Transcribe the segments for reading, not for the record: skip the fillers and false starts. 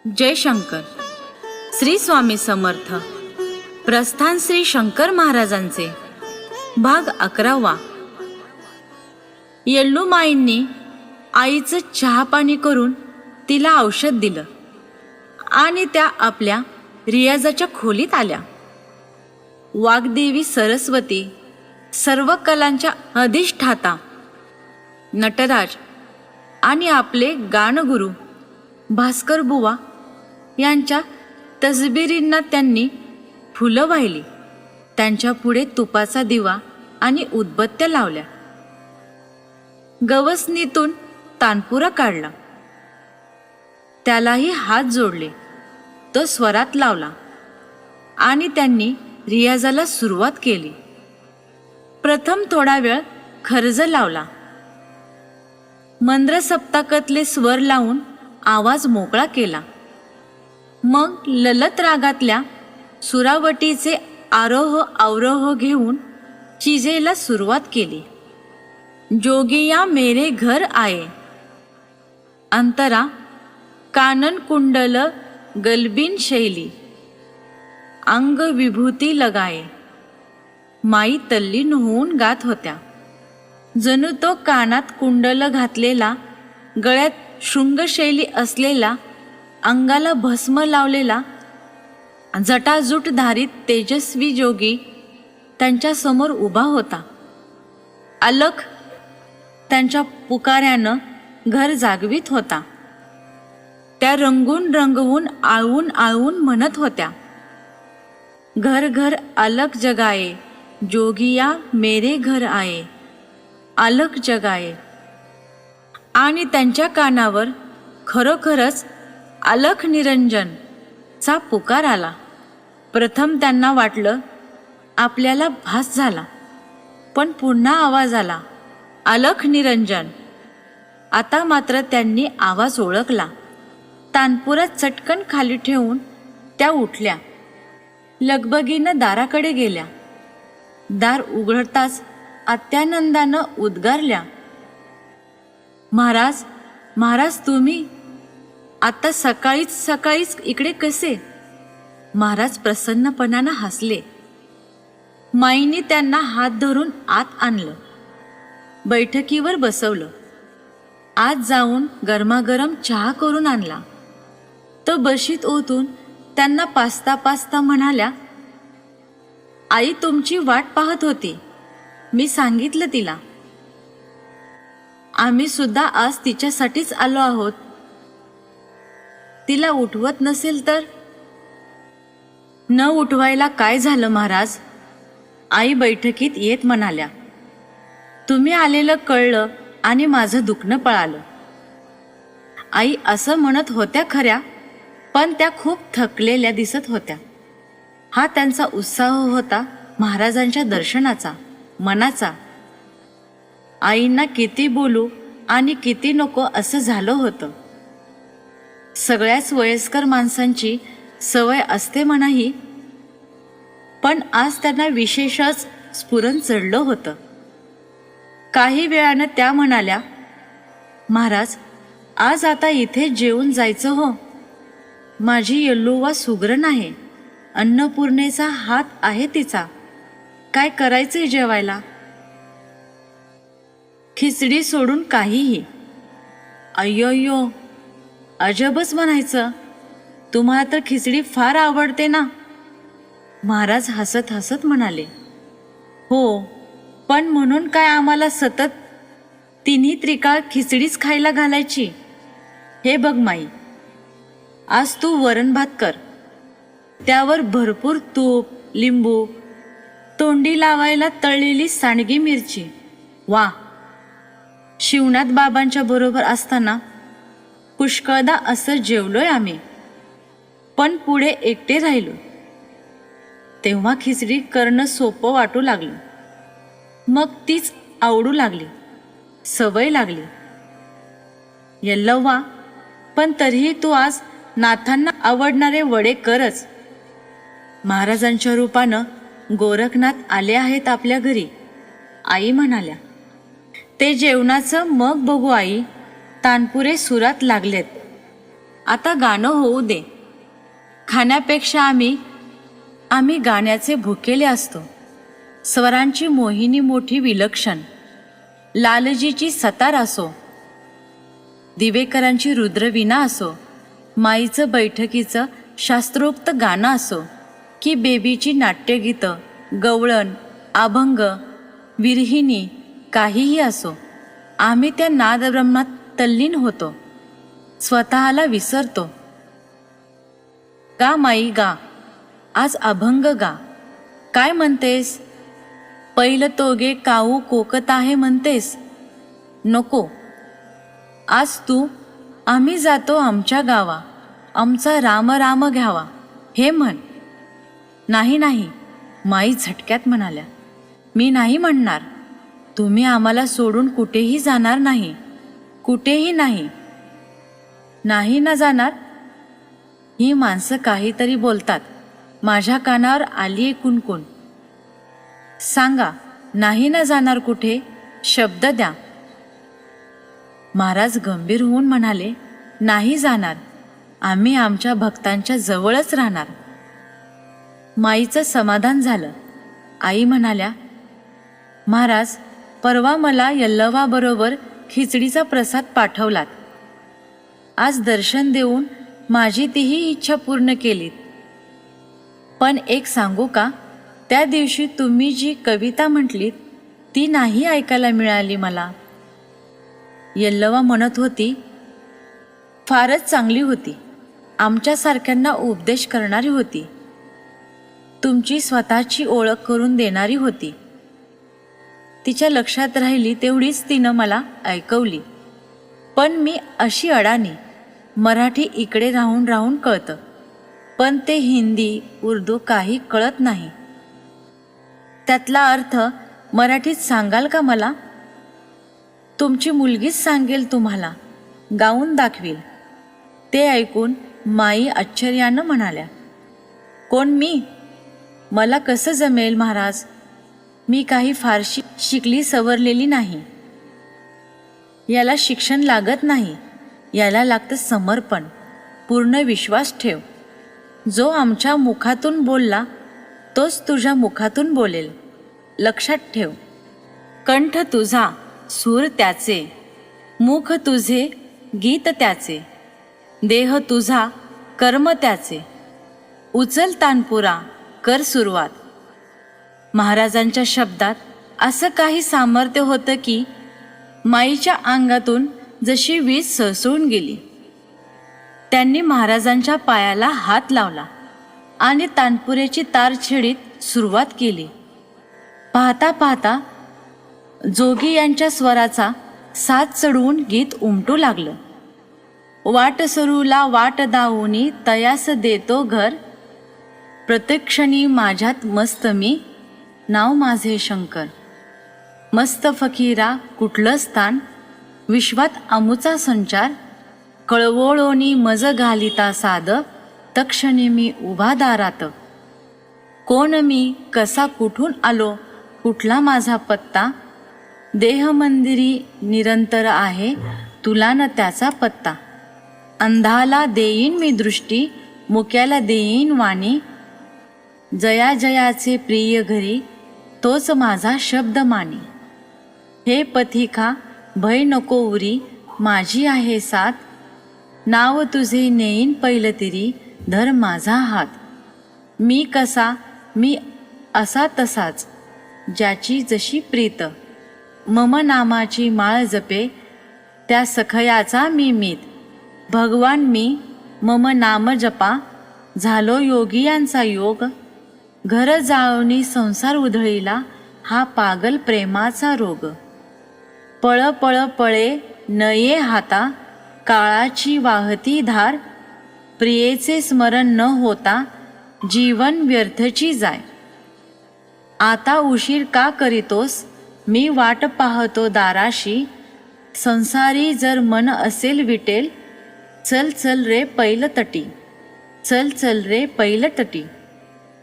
जय शंकर. श्री स्वामी समर्थ. प्रस्थान श्री शंकर महाराजांचे भाग 11. येल्लूमाईंनी आईचं चहा पाणी करून तिला औषध दिलं आणि त्या आपल्या रियाजाच्या खोलीत आल्या. वाग्देवी सरस्वती, सर्व कलांच्या अधिष्ठाता नटराज आणि आपले गानगुरू भास्कर बुवा यांच्या तसबिरींना त्यांनी फुलं वाहिली. त्यांच्या पुढे तुपाचा दिवा आणि उदबत्त्या लावल्या. गवसणीतून तानपुरा काढला, त्यालाही हात जोडले, तो स्वरात लावला आणि त्यांनी रियाजाला सुरुवात केली. प्रथम थोडा वेळ खर्ज लावला. मंद्र सप्ताकातले स्वर लावून आवाज मोकळा केला. मग ललत रागातल्या सुरावटीचे आरोह अवरोह घेऊन चिजेला सुरुवात केली. जोगिया मेरे घर आये, अंतरा कानन कुंडल गलबीन शैली, अंग विभूती लगाये. माई तल्लीन होऊन गात होत्या. जणू तो कानात कुंडल घातलेला, गळ्यात शृंगशैली असलेला, अंगाला भस्म लावलेला, जटाजूटधारित तेजस्वी जोगी त्यांच्या समोर उभा होता. अलख त्यांच्या पुकाऱ्यानं घर जागवित होता. त्या रंगून रंगवून आळवून आळवून म्हणत होत्या, घर घर अलख जगाए, जोगिया मेरे घर आये, अलख जगाए. आणि त्यांच्या कानावर खरोखरच अलख निरंजन चा पुकार आला. प्रथम त्यांना वाटलं आपल्याला भास झाला, पण पुन्हा आवाज आला, अलख निरंजन. आता मात्र त्यांनी आवाज ओळखला. तानपुरा चटकन खाली ठेवून त्या उठल्या. लगबगीनं दाराकडे गेल्या. दार उघडताच अत्यानंदानं उद्गारल्या, महाराज, महाराज, तुम्ही आता सकाळीच इकडे कसे? महाराज प्रसन्नपणानं हसले. माईंनी त्यांना हात धरून आत आणलं, बैठकीवर बसवलं. आत जाऊन गरमागरम चहा करून आणला. तो बशीत ओतून त्यांना पाचता पाचता म्हणाल्या, आई तुमची वाट पाहत होती, मी सांगितलं तिला. आम्ही सुद्धा आज तिच्यासाठीच आलो आहोत. तिला उठवत नसेल तर? न उठवायला काय झालं महाराज? आई बैठकीत येत म्हणाल्या. तुम्ही आलेलं कळलं आणि माझं दुखणं पळालं. आई असं म्हणत होत्या खऱ्या, पण त्या खूप थकलेल्या दिसत होत्या. हा त्यांचा उत्साह होता महाराजांच्या दर्शनाचा, मनाचा. आईंना किती बोलू आणि किती नको असं झालं होतं. सगळ्याच वयस्कर माणसांची सवय असते म्हणाही, पण आज त्यांना विशेषच स्फुरण चढलं होतं. काही वेळानं त्या म्हणाल्या, महाराज, आज आता इथे जेवून जायचं हो. माझी येल्लूवा सुगरण आहे, अन्नपूर्णेचा हात आहे तिचा. काय करायचंय जेवायला? खिचडी सोडून काहीही. अय्यो, अजबच म्हणायचं. तुम्हाला तर खिचडी फार आवडते ना? महाराज हसत हसत म्हणाले. हो, पण म्हणून काय आम्हाला सतत तिन्ही त्रिकाळ खिचडीच खायला घालायची? हे बघ माई, आज तू वरण भात कर, त्यावर भरपूर तूप, लिंबू, तोंडी लावायला तळलेली सांडगी मिरची. वा, शिवनाथ बाबांच्या बरोबर असताना पुष्कळदा असं जेवलोय आम्ही, पण पुढे एकटे राहिलो तेव्हा खिचडी करणं सोपं वाटू लागलं. मग तीच आवडू लागली, सवय लागली. यल्लव्वा, पण तरीही तू आज नाथांना आवडणारे वडे करच. महाराजांच्या रूपानं गोरखनाथ आले आहेत आपल्या घरी, आई म्हणाल्या. ते जेवणाचं मग बघू आई, तानपुरे सुरात लागलेत. आता गाणं होऊ दे. खाण्यापेक्षा आम्ही गाण्याचे भुकेले असतो. स्वरांची मोहिनी मोठी विलक्षण, लालजीची सतार असो, दिवेकरांची रुद्रवीणा असो, माईचं बैठकीचं शास्त्रोक्त गाणं असो, की बेबीची नाट्यगीतं, गवळण, अभंग, विरहिणी, काहीही असो, आम्ही त्या नादब्रह्मात तल्लीन होतो, स्वतःला विसरतो. गा माई गा, आज अभंग गा. काय म्हणतेस? पहिलं तोगे काऊ कोकत आहे म्हणतेस? नको, आज तू आम्ही जातो आमच्या गावा, आमचा राम राम घ्यावा हे म्हण. नाही नाही, माई झटक्यात म्हणाल्या. मी नाही म्हणणार. तुम्ही आम्हाला सोडून कुठेही जाणार नाही, कुठेही नाही. नाही ना जाणार? ही माणसं काहीतरी बोलतात. माझ्या कानावर आली कुणकुण. सांगा, नाही ना जाणार कुठे? शब्द द्या. महाराज गंभीर होऊन म्हणाले, नाही जाणार. आम्ही आमच्या भक्तांच्या जवळच राहणार. माईचं समाधान झालं. आई म्हणाल्या, महाराज, परवा मला यल्लवाबरोबर खिचडीचा प्रसाद पाठवलात. आज दर्शन देऊन माझी तीही इच्छा पूर्ण केलीत. पण एक सांगू का? त्या दिवशी तुम्ही जी कविता म्हटलीत ती नाही ऐकायला मिळाली मला. यल्लवा म्हणत होती, फारच चांगली होती, आमच्यासारख्यांना उपदेश करणारी होती, तुमची स्वतःची ओळख करून देणारी होती. तिच्या लक्षात राहिली तेवढीच तिनं मला ऐकवली. पण मी अशी अडाणी, मराठी इकडे राहून राहून कळतं, पण ते हिंदी उर्दू काही कळत नाही. त्यातला अर्थ मराठीत सांगाल का मला? तुमची मुलगीच सांगेल तुम्हाला, गाऊन दाखवील. ते ऐकून माई आश्चर्यानं म्हणाल्या, कोण मी? मला कसं जमेल महाराज? मी काही फारशी शिकली सवरलेली नाही. याला शिक्षण लागत नाही, याला लागतं समर्पण, पूर्ण विश्वास ठेव. जो आमच्या मुखातून बोलला तोच तुझ्या मुखातून बोलेल, लक्षात ठेव. कंठ तुझा, सूर त्याचे, मुख तुझे, गीत त्याचे, देह तुझा, कर्म त्याचे. उचल तानपुरा, कर सुरुवात. महाराजांच्या शब्दात असं काही सामर्थ्य होतं की माईच्या अंगातून जशी वीज सळसळून गेली. त्यांनी महाराजांच्या पायाला हात लावला आणि तानपुऱ्याची तार छेडीत सुरुवात केली. पाहता पाहता जोगी यांच्या स्वराचा साथ चढवून गीत उमटू लागलं. वाट सरूला वाट दावूनी तयास देतो घर, प्रत्यक्षणी माझ्यात मस्त मी, नाव माझे शंकर. मस्त फकीरा कुठलं स्थान, विश्वात अमुचा संचार, कळवळोनी मज घालिता साद, तक्षणी मी उभा दारात. कोण मी, कसा कुठून आलो, कुठला माझा पत्ता, देह मंदिरी निरंतर आहे, तुला न त्याचा पत्ता. अंधाला देईन मी दृष्टी, मुक्याला देईन वाणी, जया जयाचे प्रिय घरी, तोच माझा शब्द मानी. हे पथिका भय नको उरी, माझी आहे साथ, नाव तुझे नेईन पैलतिरी, धर माझा हात. मी कसा, मी असा तसाच, ज्याची जशी प्रीत, मम नामाची माळ जपे, त्या सखयाचा मी मीत. भगवान मी, मम नाम जपा, झालो योगियांचा योग, घर जाळवणी संसार उधळीला, हा पागल प्रेमाचा रोग. पळ पळ पळे नये हाता, काळाची वाहती धार, प्रियेचे स्मरण न होता, जीवन व्यर्थची जाय. आता उशीर का करीतोस, मी वाट पाहतो दाराशी, संसारी जर मन असेल विटेल, चल चल रे पैल तटी, चल चल रे पैल तटी.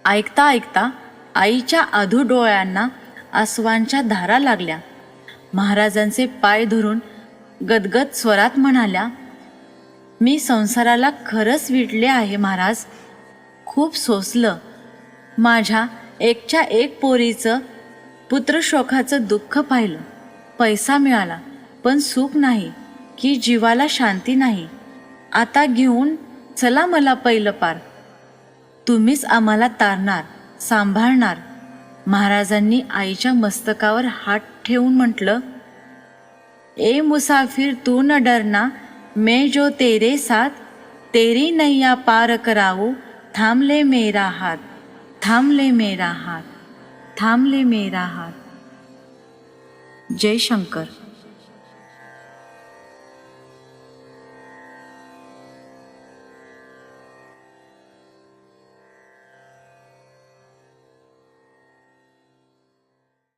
ऐकता ऐकता आईच्या अधू डोळ्यांना आसवांच्या धारा लागल्या. महाराजांचे पाय धरून गदगद स्वरात म्हणाल्या, मी संसाराला खरंच विटले आहे महाराज. खूप सोसलं. माझ्या एकच्या एक पोरीचं पुत्रशोकाचं दुःख पाहिलं. पैसा मिळाला पण सुख नाही, की जीवाला शांती नाही. आता घेऊन चला मला पहिलं पार. तुम्हीच आम्हाला तारणार, सांभाळणार. महाराजांनी आईच्या मस्तकावर हात ठेवून म्हटलं, ए मुसाफिर तू न डरना, मैं जो तेरे साथ, तेरी नैया पार कराऊं, थांब ले मेरा हात, थांब ले मेरा हात, थांब ले मेरा हात. जय शंकर.